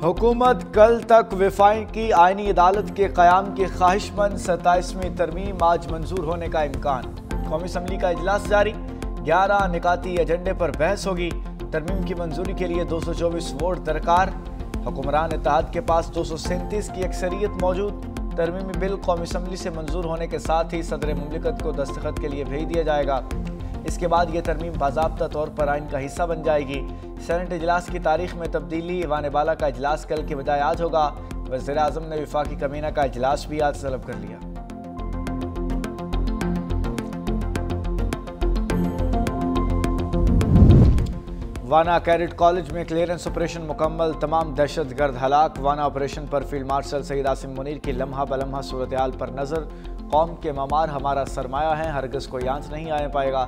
हुकूमत कल तक विफाई की आईनी अदालत के क़याम की ख्वाहिशमंद 27वीं तरमीम आज मंजूर होने का इम्कान। कौमी असम्बली का इजलास जारी, 11 निकाती एजेंडे पर बहस होगी। तरमीम की मंजूरी के लिए 224 वोट दरकार। हुक्मरान इत्तेहाद के पास 237 की अक्सरियत मौजूद। तरमीमी बिल कौमी असम्बली से मंजूर होने के साथ ही सदर मुमलिकत को दस्तखत के लिए भेज दिया जाएगा। इसके बाद ये तरमीम बाज़ाब्ता तौर पर आइन का हिस्सा बन जाएगी। सेनेट इजलास की तारीख में तब्दीली, ईवान बाला का इजलास कल के बजाय आज होगा। वज़ीर आज़म ने वफाकी कमीना का इजलास भी आज तलब कर लिया। वाना कैडेट कॉलेज में क्लियरेंस ऑपरेशन मुकम्मल, तमाम दहशतगर्द हलाक। वाना ऑपरेशन पर फील्ड मार्शल सईद आसिम मुनीर की लम्हा बलम्हा सूरत हाल पर नज़र। कौम के ममार हमारा सरमाया है, हरगिज़ कोई आंच नहीं आने पाएगा।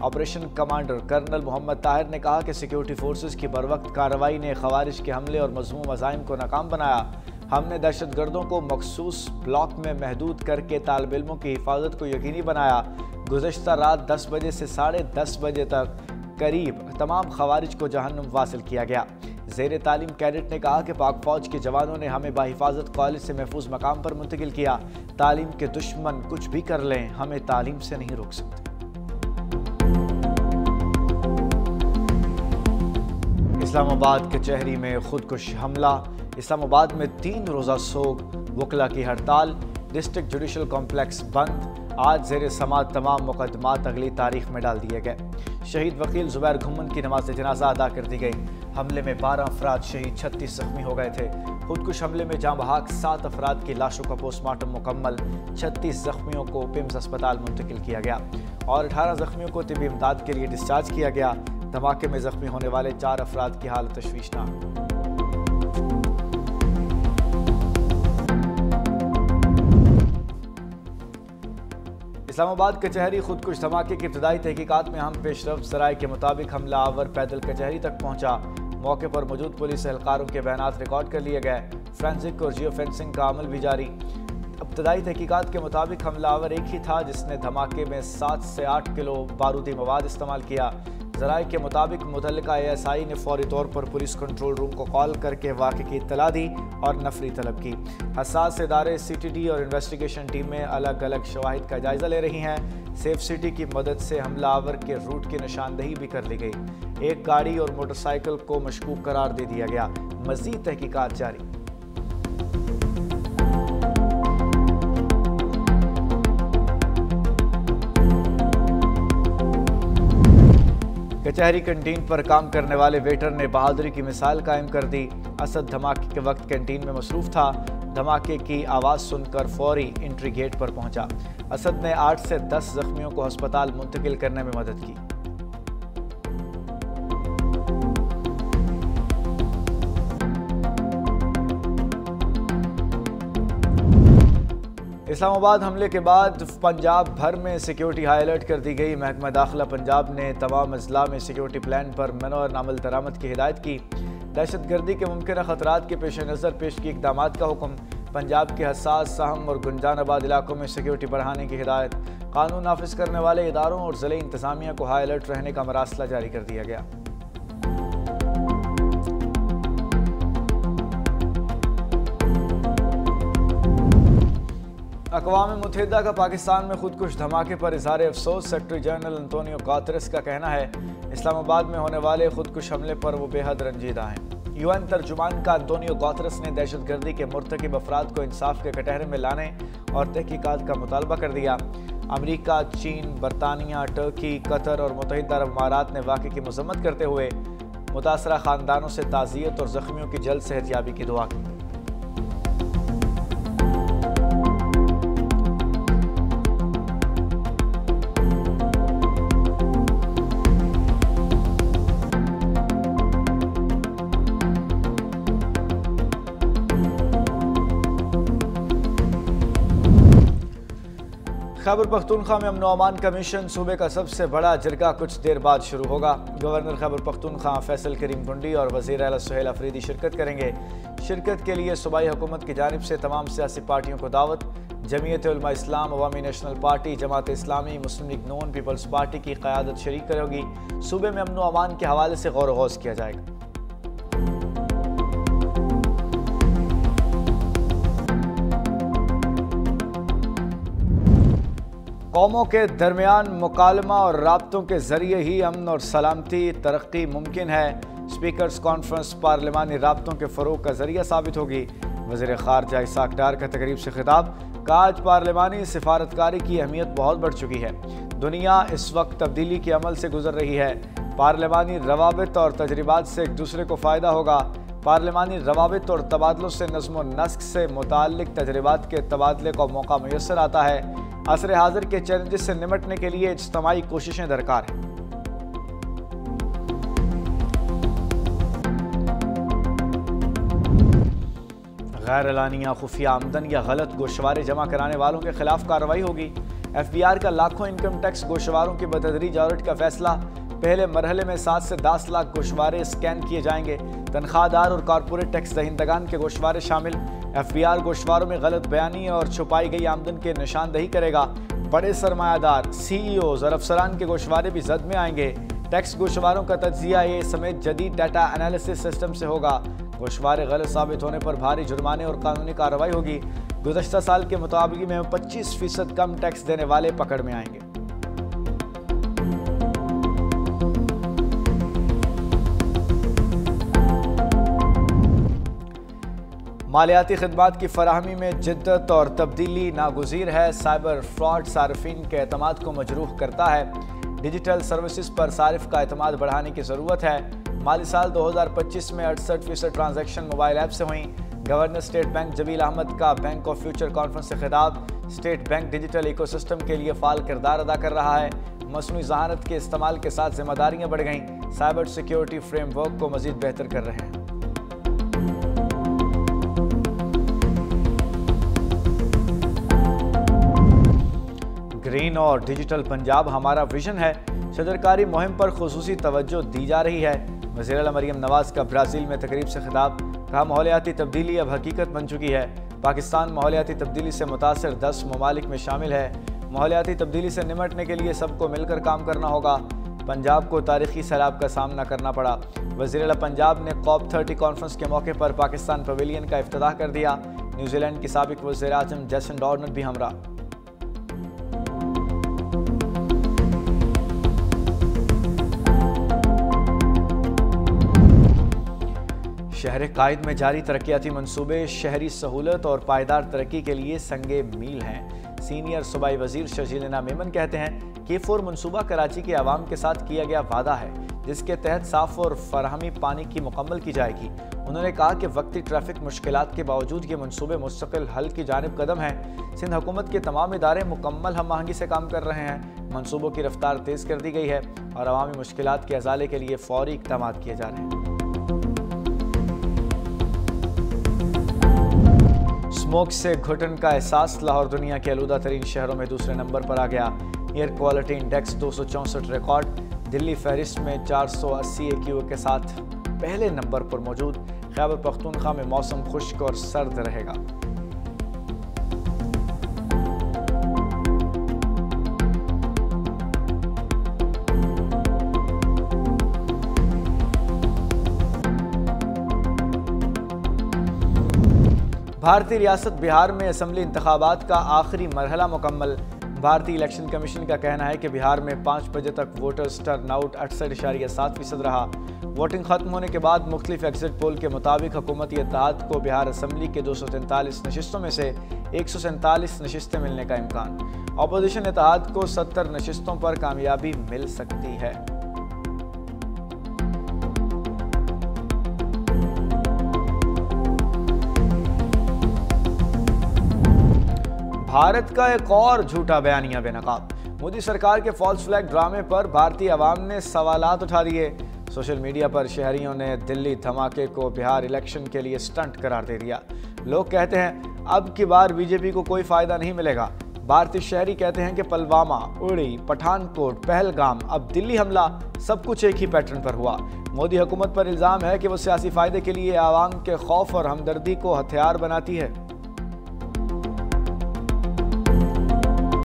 Operation commander colonel Mohammad Tahir ने कहा कि सिक्योरिटी फोर्सेस की बरवक्त कार्रवाई ने खवारिज के हमले और मज़मूम अज़ाइम को नाकाम बनाया। हमने दहशतगर्दों को मखसूस ब्लॉक में महदूद करके तालिब इल्मों की हिफाजत को यकीनी बनाया। गुज़श्ता रात 10 बजे से 10:30 बजे तक करीब तमाम खवारिज को जहन्नुम वासिल किया गया। ज़ेर तालीम कैडेट ने कहा कि पाक फ़ौज के जवानों ने हमें बाहिफाजत कॉलेज से महफूज मकाम पर मुंतकिल किया। तालीम के दुश्मन कुछ भी कर लें, हमें तालीम से नहीं रोक सकते। इस्लामाबाद कचहरी में खुदकुश हमला। इस्लामाबाद में 3 रोज़ा सोग, वकला की हड़ताल। डिस्ट्रिक्ट जुडिशल कॉम्प्लेक्स बंद। आज ज़ेर समात तमाम मुकदमात अगली तारीख में डाल दिए गए। शहीद वकील ज़ुबैर घुम्मन की नमाज जनाजा अदा कर दी गई। हमले में 12 अफराद शहीद, 36 जख्मी हो गए थे। खुदकुश हमले में जाँ बहाक 7 अफराद की लाशों का पोस्टमार्टम मुकम्मल। 36 जख्मियों को पिम्स अस्पताल मुंतकिल किया गया और 18 जख्मियों को तिब्बी इमदाद के लिए डिस्चार्ज किया गया। धमाके में जख्मी होने वाले 4 अफराद की हालत तशवीशनाक। इस्लामाबाद कचहरी खुदकुश धमाके की इब्तदाई तहकीकात में हम पेशरफ्त ज़राए के मुताबिक हमला आवर पैदल कचहरी तक पहुंचा। मौके पर मौजूद पुलिस एहलकारों के बयानात रिकॉर्ड कर लिए गए। फोरेंसिक और जियो फेंसिंग का अमल भी जारी। इब्तदाई तहकीकात के मुताबिक हमलावर एक ही था जिसने धमाके में 7 से 8 किलो बारूदी मवाद इस्तेमाल किया। ज़राए के मुताबिक मुतल्लिका ASI ने फौरी तौर पर पुलिस कंट्रोल रूम को कॉल करके वाक़े की इत्तला दी और नफरी तलब की। हसास इदारे CTD और इन्वेस्टिगेशन टीमें अलग अलग शवाहिद का जायजा ले रही हैं। सेफ सिटी की मदद से हमलावर के रूट की निशानदही भी कर ली गई। एक गाड़ी और मोटरसाइकिल को मशकूक करार दे दिया गया। मज़ीद तहकीकात जारी। कचहरी कैंटीन पर काम करने वाले वेटर ने बहादुरी की मिसाल कायम कर दी। असद धमाके के वक्त कैंटीन में मसरूफ़ था। धमाके की आवाज़ सुनकर फौरी एंट्री गेट पर पहुंचा। असद ने 8 से 10 जख्मियों को अस्पताल मुंतकिल करने में मदद की। इस्लामाबाद हमले के बाद पंजाब भर में सिक्योरिटी हाई अलर्ट कर दी गई। महकमा दाखिला पंजाब ने तमाम अजला में सिक्योरिटी प्लान पर मनोर अमल दरामद की हिदायत की। दहशतगर्दी के मुमकिन खतरात के पेश नज़र पेश की इक़दामात का हुक्म। पंजाब के हसास, सहम और गुंजानाबाद इलाकों में सिक्योरिटी बढ़ाने की हिदायत। कानून नाफिज करने वाले इदारों और ज़िले इंतज़ामिया को हाई अलर्ट रहने का मरासला जारी कर दिया गया। अक़वाम मुत्तहिदा का पाकिस्तान में खुदकुश धमाके पर इज़हार अफसोस। सेक्रेटरी जनरल अंतोनियो गुतेरेस का कहना है इस्लामाबाद में होने वाले खुदकुश हमले पर वो बेहद रंजीदा हैं। UN तर्जुमान का अंतोनियो गुतेरेस ने दहशतगर्दी के मुर्तकिब अफराद को इंसाफ के कटहरे में लाने और तहकीकात का मुतालबा कर दिया। अमरीका, चीन, बरतानिया, टर्की, कतर और मुत्तहिदा अरब अमारात ने वाक़े की मज़म्मत करते हुए मुतासरा ख़ानदानों से ताज़ियत और ज़ख्मियों की जल्द सेहतयाबी की दुआ की। खैबर पख्तूनख्वा में अमन अमान कमीशन सूबे का सबसे बड़ा जरगा कुछ देर बाद शुरू होगा। गवर्नर खैबर पख्तूनख्वा फैसल करीम गुंडी और वज़ीर आला सुहेल अफरीदी शिरकत करेंगे। शिरकत के लिए सूबाई हुकूमत की जानिब से तमाम सियासी पार्टियों को दावत। जमीयत उलमा इस्लाम, अवामी नेशनल पार्टी, जमात इस्लामी, मुस्लिम लीग नून, पीपल्स पार्टी की क़यादत शरीक करेगी। सूबे में अमन अमान के हवाले से गौर व गौस किया जाएगा। कौमों के दरमियान मुकालमा और राब्तों के जरिए ही अमन और सलामती तरक्की मुमकिन है। स्पीकर्स कॉन्फ्रेंस पार्लिमानी राब्तों के फ़रोग़ का जरिया साबित होगी। वज़ीर ख़ारजा इसाक डार का तकरीब से खिताब। कहा, आज पार्लिमानी सिफारतकारी की अहमियत बहुत बढ़ चुकी है। दुनिया इस वक्त तब्दीली के अमल से गुजर रही है। पार्लिमानी रवाबित और तजर्बात से एक दूसरे को फ़ायदा होगा। पार्लिमानी रवाबित और तबादलों से नज़्म व नस्क से मुताल्लिक़ तजर्बात के तबादले का मौका मुयस्सर आता है। असर हाज़िर के चैलेंजेस से निमटने के लिए इज्तिमाई कोशिशें दरकार हैं। गैर एलानिया खुफिया आमदन या गलत गोशवारे जमा कराने वालों के खिलाफ कार्रवाई होगी। FBI का लाखों इनकम टैक्स गोशवारों की बतदरीज ऑडिट का फैसला। पहले मरहले में 7 से 10 लाख गोशवारे स्कैन किए जाएंगे। तनख्वाहदार और कॉरपोरेट टैक्स दहिंदगान के गोशवारे शामिल। FBI गोशवारों में गलत बयानी और छुपाई गई आमदन की निशानदही करेगा। बड़े सरमायादार, CEOs और अफसरान के गोशवारे भी जद में आएंगे। टैक्स गोशवारों का तज्जिया ये समेत जदीद डाटा एनालिसिस सिस्टम से होगा। गोशवारे गलत साबित होने पर भारी जुर्माने और कानूनी कार्रवाई होगी। गुज़श्ता साल के मुताबिक में 25% कम टैक्स देने वाले पकड़ में आएंगे। मालियाती खिदमात की फराहमी में जिद्दत और तब्दीली नागुज़ीर है। साइबर फ्रॉड सार्फिन के एतमाद को मजरूह करता है। डिजिटल सर्विसेज पर सारिफ का एतमाद बढ़ाने की ज़रूरत है। माली साल 2025 में 68% ट्रांजैक्शन मोबाइल ऐप से हुई। Governor state bank Jameel Ahmed का बैंक ऑफ फ्यूचर कॉन्फ्रेंस से खिताब। स्टेट बैंक डिजिटल इकोसिस्टम के लिए फाल किरदार अदा कर रहा है। मसनूई ज़हानत के इस्तेमाल के साथ जिम्मेदारियां बढ़ गईं। साइबर सिक्योरिटी फ्रेमवर्क को मजीद बेहतर कर रहे हैं। ग्रीन और डिजिटल पंजाब हमारा विजन है। शजरकारी मुहिम पर खुसूसी तवज्जो दी जा रही है। वज़ीर आला मरियम नवाज का ब्राज़ील में तकरीब से खिताब। कहा, माहौलियाती तब्दीली अब हकीकत बन चुकी है। पाकिस्तान माहौलियाती तब्दीली से मुतासर 10 ममालिक में शामिल है। माहौलियाती तब्दीली से निमटने के लिए सबको मिलकर काम करना होगा। पंजाब को तारीखी सैलाब का सामना करना पड़ा। वज़ीर आला पंजाब ने COP30 कॉन्फ्रेंस के मौके पर पाकिस्तान पवेलियन का इफ्तिताह कर दिया। न्यूजीलैंड की साबिक वज़ीर आज़म जेसिंडा आर्डर्न भी हमरा। शहर कायद में जारी तरक्याती मंसूबे शहरी सहूलत और पायदार तरक्की के लिए संगे मील हैं। सीनियर सूबाई वजीर शजीलना मेमन कहते हैं कि K4 मनसूबा कराची के आवाम के साथ किया गया वादा है, जिसके तहत साफ और फराहमी पानी की मुकम्मल की जाएगी। उन्होंने कहा कि वक्ती ट्रैफिक मुश्किलात के बावजूद ये मनसूबे मुस्तकिल हल की जानिब कदम हैं। सिंध हुकूमत के तमाम इदारे मुकम्मल हम आहंगी से काम कर रहे हैं। मनसूबों की रफ्तार तेज़ कर दी गई है और अवामी मुश्किलात के अजाले के लिए फौरी इक़दाम किए जा रहे हैं। स्मोक से घुटन का एहसास। लाहौर दुनिया के आलूदा तरीन शहरों में दूसरे नंबर पर आ गया। Air quality index 264 record. Delhi फहरिस्त में 480 AQA के साथ पहले नंबर पर मौजूद। खैबर पख्तूनख्वा में मौसम खुश्क और सर्द रहेगा। भारतीय रियासत बिहार में असम्बली इंतखाबात का आखिरी मरहला मुकम्मल। भारतीय इलेक्शन कमीशन का कहना है कि बिहार में 5 बजे तक वोटर्स टर्नआउट 68.7% रहा। वोटिंग खत्म होने के बाद मुख्तलिफ एग्जिट पोल के मुताबिक हुकूमती इत्तेहाद को बिहार असम्बली के 243 नशिस्तों में से 147 नशिस्तें मिलने का इम्कान। अपोजिशन इत्तेहाद को 70 नशिस्तों पर कामयाबी मिल सकती है। भारत का एक और झूठा बयानिया बेनकाब। मोदी सरकार के फॉल्स फ्लैग ड्रामे पर भारतीय अवाम ने सवालात उठा दिए। सोशल मीडिया पर शहरियों ने दिल्ली धमाके को बिहार इलेक्शन के लिए स्टंट करार दे दिया। लोग कहते हैं अब की बार बीजेपी को कोई फायदा नहीं मिलेगा। भारतीय शहरी कहते हैं कि पुलवामा, उड़ी, पठानकोट, पहलगाम, अब दिल्ली हमला, सब कुछ एक ही पैटर्न पर हुआ। मोदी हुकूमत पर इल्ज़ाम है कि वो सियासी फायदे के लिए आवाम के खौफ और हमदर्दी को हथियार बनाती है।